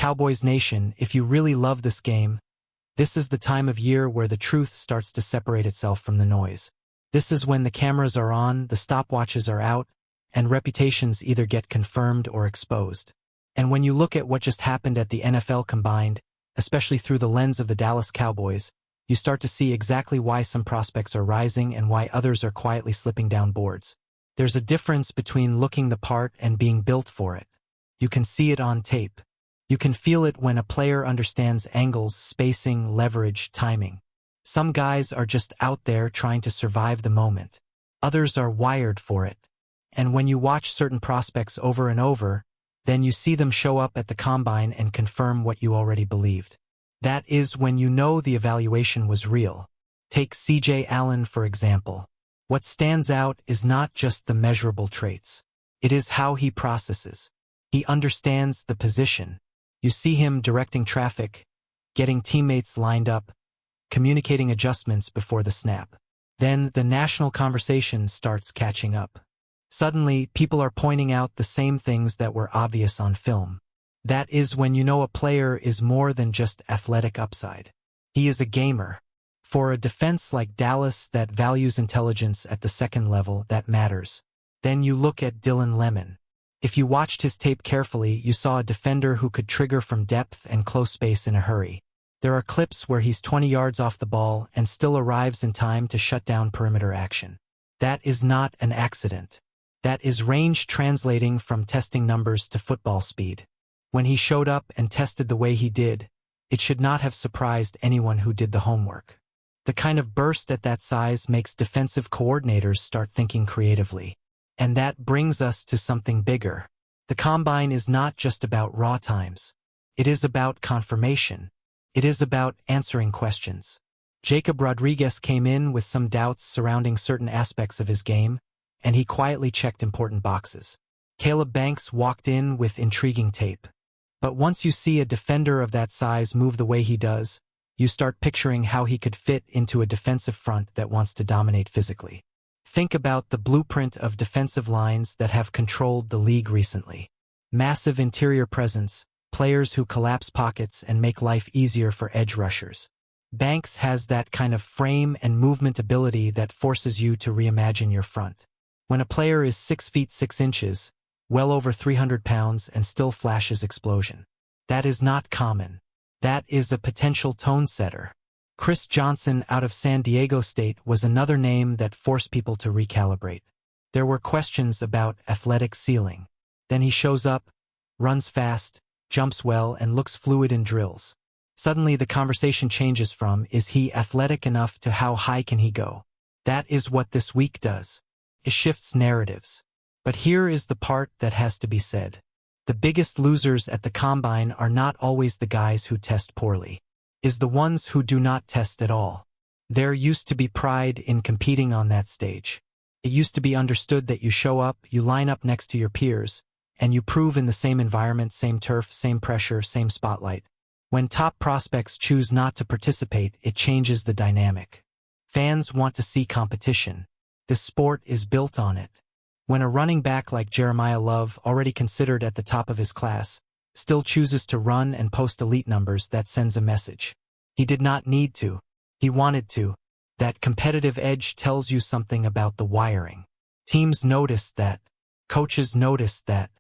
Cowboys Nation, if you really love this game, this is the time of year where the truth starts to separate itself from the noise. This is when the cameras are on, the stopwatches are out, and reputations either get confirmed or exposed. And when you look at what just happened at the NFL Combined, especially through the lens of the Dallas Cowboys, you start to see exactly why some prospects are rising and why others are quietly slipping down boards. There's a difference between looking the part and being built for it. You can see it on tape. You can feel it when a player understands angles, spacing, leverage, timing. Some guys are just out there trying to survive the moment. Others are wired for it. And when you watch certain prospects over and over, then you see them show up at the combine and confirm what you already believed. That is when you know the evaluation was real. Take C.J. Allen, for example. What stands out is not just the measurable traits. It is how he processes. He understands the position. You see him directing traffic, getting teammates lined up, communicating adjustments before the snap. Then the national conversation starts catching up. Suddenly, people are pointing out the same things that were obvious on film. That is when you know a player is more than just athletic upside. He is a gamer. For a defense like Dallas that values intelligence at the second level, that matters. Then you look at Dylan Lemon. If you watched his tape carefully, you saw a defender who could trigger from depth and close space in a hurry. There are clips where he's 20 yards off the ball and still arrives in time to shut down perimeter action. That is not an accident. That is range translating from testing numbers to football speed. When he showed up and tested the way he did, it should not have surprised anyone who did the homework. The kind of burst at that size makes defensive coordinators start thinking creatively. And that brings us to something bigger. The combine is not just about raw times. It is about confirmation. It is about answering questions. Jacob Rodriguez came in with some doubts surrounding certain aspects of his game, and he quietly checked important boxes. Caleb Banks walked in with intriguing tape. But once you see a defender of that size move the way he does, you start picturing how he could fit into a defensive front that wants to dominate physically. Think about the blueprint of defensive lines that have controlled the league recently. Massive interior presence, players who collapse pockets and make life easier for edge rushers. Banks has that kind of frame and movement ability that forces you to reimagine your front. When a player is 6 feet 6 inches, well over 300 pounds and still flashes explosion. That is not common. That is a potential tone setter. Chris Johnson out of San Diego State was another name that forced people to recalibrate. There were questions about athletic ceiling. Then he shows up, runs fast, jumps well, and looks fluid in drills. Suddenly the conversation changes from, is he athletic enough, to how high can he go? That is what this week does. It shifts narratives. But here is the part that has to be said. The biggest losers at the combine are not always the guys who test poorly. Is the ones who do not test at all. There used to be pride in competing on that stage. It used to be understood that you show up, you line up next to your peers, and you prove in the same environment, same turf, same pressure, same spotlight. When top prospects choose not to participate, it changes the dynamic. Fans want to see competition. This sport is built on it. When a running back like Jeremiah Love, already considered at the top of his class, still chooses to run and post elite numbers, that sends a message. He did not need to. He wanted to. That competitive edge tells you something about the wiring. Teams notice that. Coaches notice that.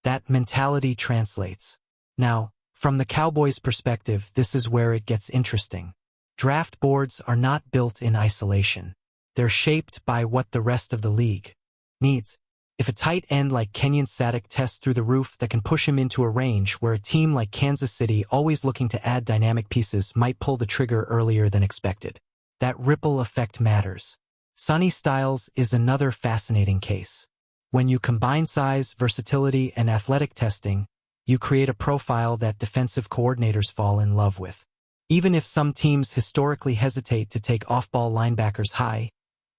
That mentality translates. Now, from the Cowboys' perspective, this is where it gets interesting. Draft boards are not built in isolation. They're shaped by what the rest of the league needs. If a tight end like Kenyon Sadek tests through the roof, that can push him into a range where a team like Kansas City, always looking to add dynamic pieces, might pull the trigger earlier than expected. That ripple effect matters. Sonny Styles is another fascinating case. When you combine size, versatility, and athletic testing, you create a profile that defensive coordinators fall in love with. Even if some teams historically hesitate to take off-ball linebackers high,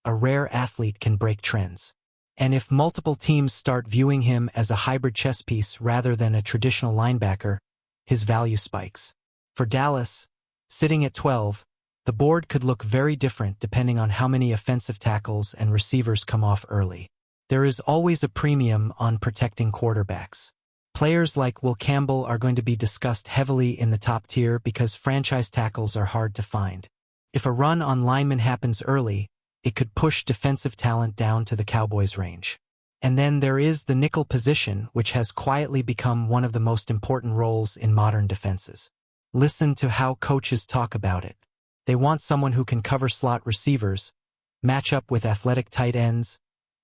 a rare athlete can break trends. And if multiple teams start viewing him as a hybrid chess piece rather than a traditional linebacker, his value spikes. For Dallas, sitting at 12, the board could look very different depending on how many offensive tackles and receivers come off early. There is always a premium on protecting quarterbacks. Players like Will Campbell are going to be discussed heavily in the top tier because franchise tackles are hard to find. If a run on linemen happens early, it could push defensive talent down to the Cowboys' range. And then there is the nickel position, which has quietly become one of the most important roles in modern defenses. Listen to how coaches talk about it. They want someone who can cover slot receivers, match up with athletic tight ends,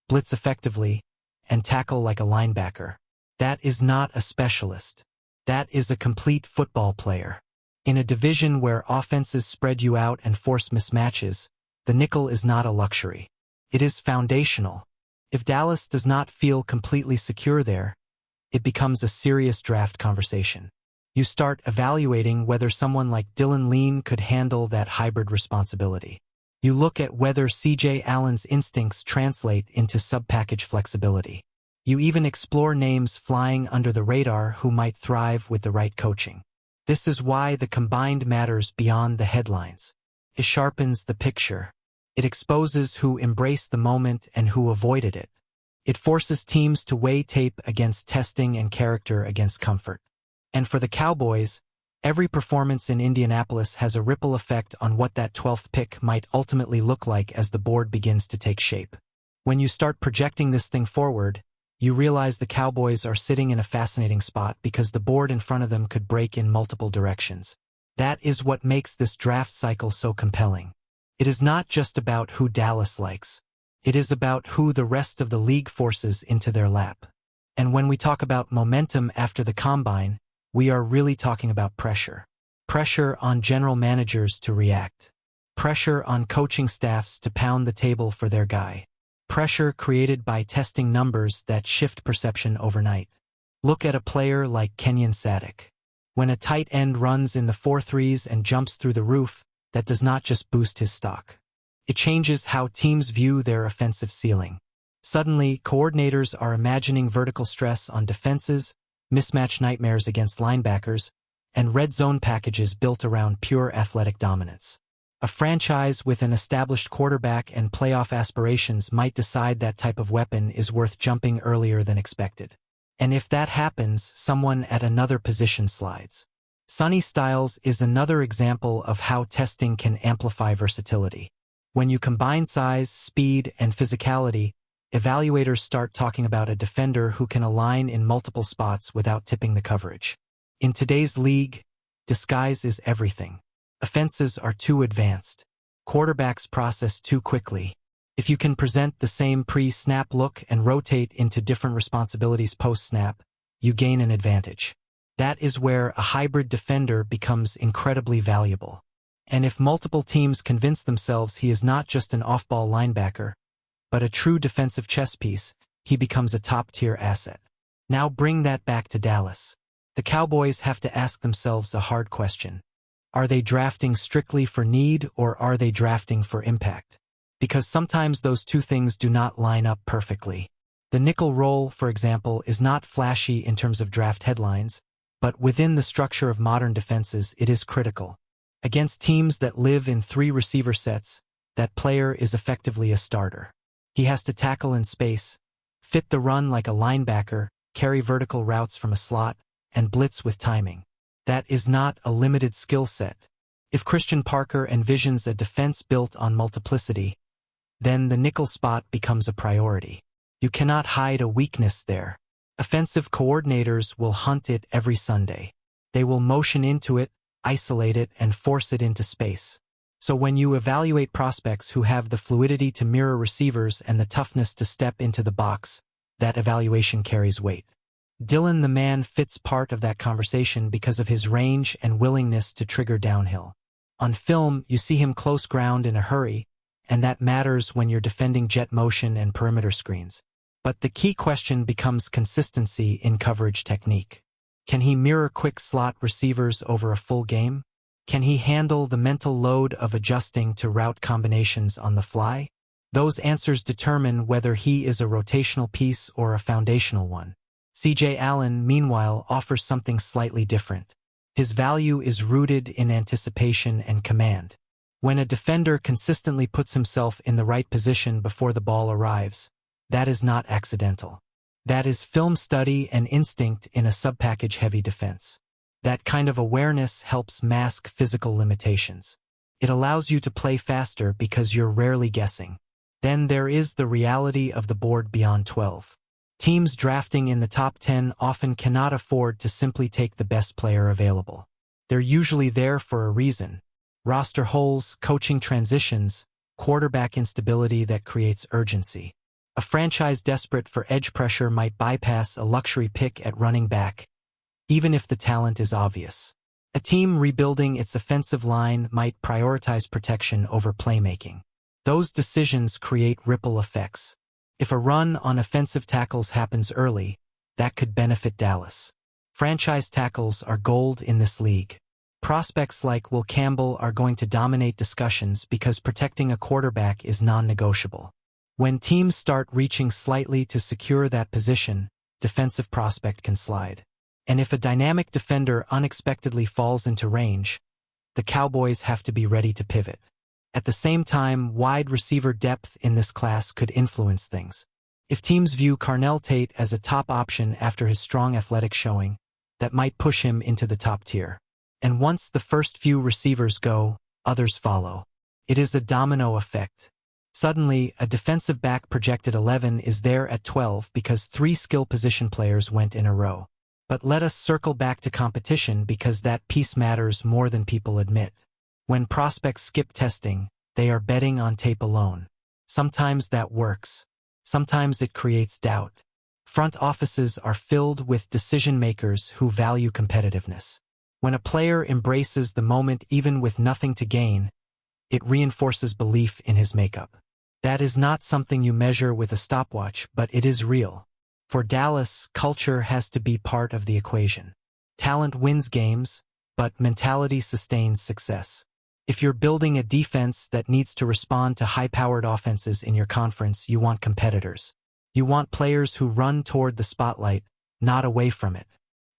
blitz effectively, and tackle like a linebacker. That is not a specialist. That is a complete football player. In a division where offenses spread you out and force mismatches, the nickel is not a luxury. It is foundational. If Dallas does not feel completely secure there, it becomes a serious draft conversation. You start evaluating whether someone like Dylan Lean could handle that hybrid responsibility. You look at whether C.J. Allen's instincts translate into sub-package flexibility. You even explore names flying under the radar who might thrive with the right coaching. This is why the combined matters beyond the headlines. It sharpens the picture. It exposes who embraced the moment and who avoided it. It forces teams to weigh tape against testing and character against comfort. And for the Cowboys, every performance in Indianapolis has a ripple effect on what that 12th pick might ultimately look like as the board begins to take shape. When you start projecting this thing forward, you realize the Cowboys are sitting in a fascinating spot because the board in front of them could break in multiple directions. That is what makes this draft cycle so compelling. It is not just about who Dallas likes. It is about who the rest of the league forces into their lap. And when we talk about momentum after the combine, we are really talking about pressure. Pressure on general managers to react. Pressure on coaching staffs to pound the table for their guy. Pressure created by testing numbers that shift perception overnight. Look at a player like Kenyon Sadek. When a tight end runs in the 4.3s and jumps through the roof, that does not just boost his stock. It changes how teams view their offensive ceiling. Suddenly, coordinators are imagining vertical stress on defenses, mismatch nightmares against linebackers, and red zone packages built around pure athletic dominance. A franchise with an established quarterback and playoff aspirations might decide that type of weapon is worth jumping earlier than expected. And if that happens, someone at another position slides. Sonny Styles is another example of how testing can amplify versatility. When you combine size, speed, and physicality, evaluators start talking about a defender who can align in multiple spots without tipping the coverage. In today's league, disguise is everything. Offenses are too advanced. Quarterbacks process too quickly. If you can present the same pre-snap look and rotate into different responsibilities post-snap, you gain an advantage. That is where a hybrid defender becomes incredibly valuable. And if multiple teams convince themselves he is not just an off-ball linebacker, but a true defensive chess piece, he becomes a top-tier asset. Now bring that back to Dallas. The Cowboys have to ask themselves a hard question. Are they drafting strictly for need or are they drafting for impact? Because sometimes those two things do not line up perfectly. The nickel role, for example, is not flashy in terms of draft headlines, but within the structure of modern defenses, it is critical. Against teams that live in 3 receiver sets, that player is effectively a starter. He has to tackle in space, fit the run like a linebacker, carry vertical routes from a slot, and blitz with timing. That is not a limited skill set. If Christian Parker envisions a defense built on multiplicity, then the nickel spot becomes a priority. You cannot hide a weakness there. Offensive coordinators will hunt it every Sunday. They will motion into it, isolate it, and force it into space. So when you evaluate prospects who have the fluidity to mirror receivers and the toughness to step into the box, that evaluation carries weight. Dylan the man fits part of that conversation because of his range and willingness to trigger downhill. On film, you see him close ground in a hurry, and that matters when you're defending jet motion and perimeter screens. But the key question becomes consistency in coverage technique. Can he mirror quick slot receivers over a full game? Can he handle the mental load of adjusting to route combinations on the fly? Those answers determine whether he is a rotational piece or a foundational one. C.J. Allen, meanwhile, offers something slightly different. His value is rooted in anticipation and command. When a defender consistently puts himself in the right position before the ball arrives, that is not accidental. That is film study and instinct in a sub-package-heavy defense. That kind of awareness helps mask physical limitations. It allows you to play faster because you're rarely guessing. Then there is the reality of the board beyond 12. Teams drafting in the top 10 often cannot afford to simply take the best player available. They're usually there for a reason. Roster holes, coaching transitions, quarterback instability that creates urgency. A franchise desperate for edge pressure might bypass a luxury pick at running back, even if the talent is obvious. A team rebuilding its offensive line might prioritize protection over playmaking. Those decisions create ripple effects. If a run on offensive tackles happens early, that could benefit Dallas. Franchise tackles are gold in this league. Prospects like Will Campbell are going to dominate discussions because protecting a quarterback is non-negotiable. When teams start reaching slightly to secure that position, defensive prospect can slide. And if a dynamic defender unexpectedly falls into range, the Cowboys have to be ready to pivot. At the same time, wide receiver depth in this class could influence things. If teams view Carnell Tate as a top option after his strong athletic showing, that might push him into the top tier. And once the first few receivers go, others follow. It is a domino effect. Suddenly, a defensive back projected 11 is there at 12 because 3 skill position players went in a row. But let us circle back to competition because that piece matters more than people admit. When prospects skip testing, they are betting on tape alone. Sometimes that works. Sometimes it creates doubt. Front offices are filled with decision-makers who value competitiveness. When a player embraces the moment even with nothing to gain, it reinforces belief in his makeup. That is not something you measure with a stopwatch, but it is real. For Dallas, culture has to be part of the equation. Talent wins games, but mentality sustains success. If you're building a defense that needs to respond to high-powered offenses in your conference, you want competitors. You want players who run toward the spotlight, not away from it.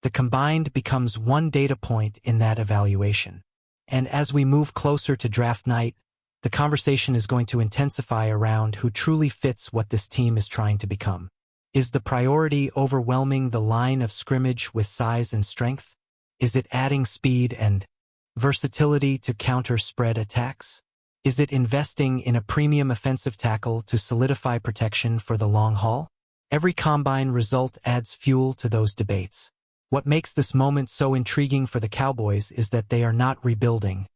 The combined becomes one data point in that evaluation. And as we move closer to draft night, the conversation is going to intensify around who truly fits what this team is trying to become. Is the priority overwhelming the line of scrimmage with size and strength? Is it adding speed and versatility to counter spread attacks? Is it investing in a premium offensive tackle to solidify protection for the long haul? Every combine result adds fuel to those debates. What makes this moment so intriguing for the Cowboys is that they are not rebuilding,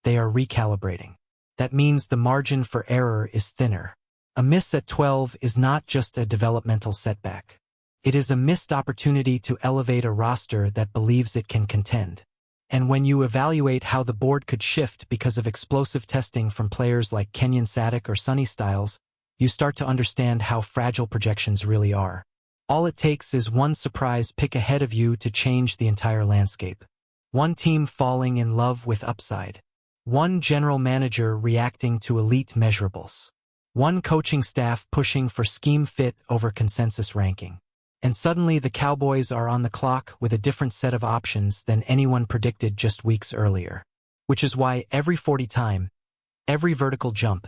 they are recalibrating. That means the margin for error is thinner. A miss at 12 is not just a developmental setback. It is a missed opportunity to elevate a roster that believes it can contend. And when you evaluate how the board could shift because of explosive testing from players like Kenyon Sadek or Sonny Styles, you start to understand how fragile projections really are. All it takes is one surprise pick ahead of you to change the entire landscape. One team falling in love with upside. One general manager reacting to elite measurables. One coaching staff pushing for scheme fit over consensus ranking. And suddenly the Cowboys are on the clock with a different set of options than anyone predicted just weeks earlier. Which is why every 40 time, every vertical jump,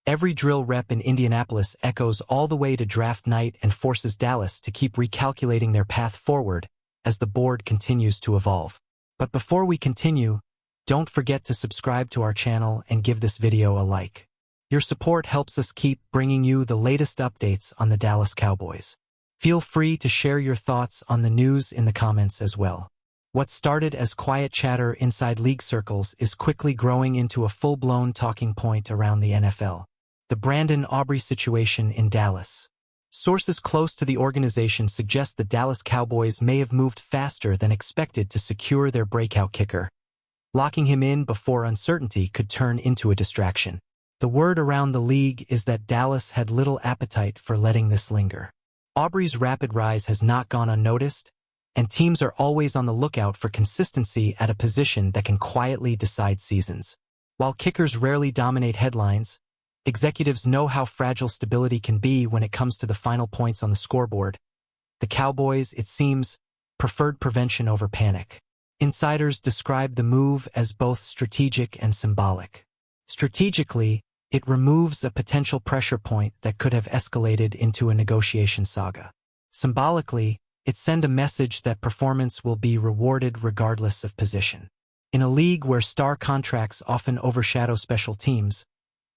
every drill rep in Indianapolis echoes all the way to draft night and forces Dallas to keep recalculating their path forward as the board continues to evolve. But before we continue, don't forget to subscribe to our channel and give this video a like. Your support helps us keep bringing you the latest updates on the Dallas Cowboys. Feel free to share your thoughts on the news in the comments as well. What started as quiet chatter inside league circles is quickly growing into a full-blown talking point around the NFL. The Brandon Aubrey situation in Dallas. Sources close to the organization suggest the Dallas Cowboys may have moved faster than expected to secure their breakout kicker. Locking him in before uncertainty could turn into a distraction. The word around the league is that Dallas had little appetite for letting this linger. Aubrey's rapid rise has not gone unnoticed, and teams are always on the lookout for consistency at a position that can quietly decide seasons. While kickers rarely dominate headlines, executives know how fragile stability can be when it comes to the final points on the scoreboard. The Cowboys, it seems, preferred prevention over panic. Insiders describe the move as both strategic and symbolic. Strategically, it removes a potential pressure point that could have escalated into a negotiation saga. Symbolically, it sent a message that performance will be rewarded regardless of position. In a league where star contracts often overshadow special teams,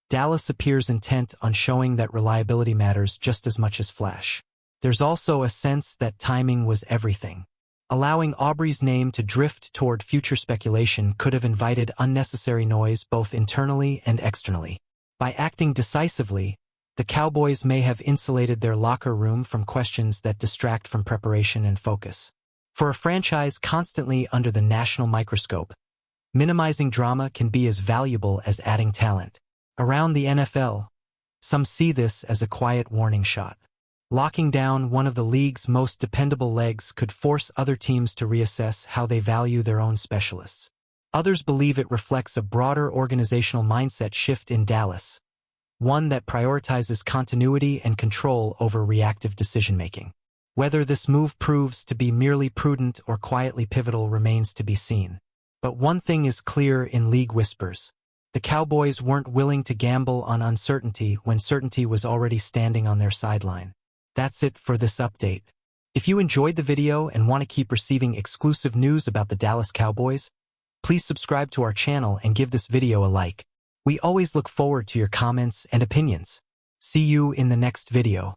Dallas appears intent on showing that reliability matters just as much as flash. There's also a sense that timing was everything. Allowing Aubrey's name to drift toward future speculation could have invited unnecessary noise both internally and externally. By acting decisively, the Cowboys may have insulated their locker room from questions that distract from preparation and focus. For a franchise constantly under the national microscope, minimizing drama can be as valuable as adding talent. Around the NFL, some see this as a quiet warning shot. Locking down one of the league's most dependable legs could force other teams to reassess how they value their own specialists. Others believe it reflects a broader organizational mindset shift in Dallas, one that prioritizes continuity and control over reactive decision-making. Whether this move proves to be merely prudent or quietly pivotal remains to be seen. But one thing is clear in league whispers. The Cowboys weren't willing to gamble on uncertainty when certainty was already standing on their sideline. That's it for this update. If you enjoyed the video and want to keep receiving exclusive news about the Dallas Cowboys, please subscribe to our channel and give this video a like. We always look forward to your comments and opinions. See you in the next video.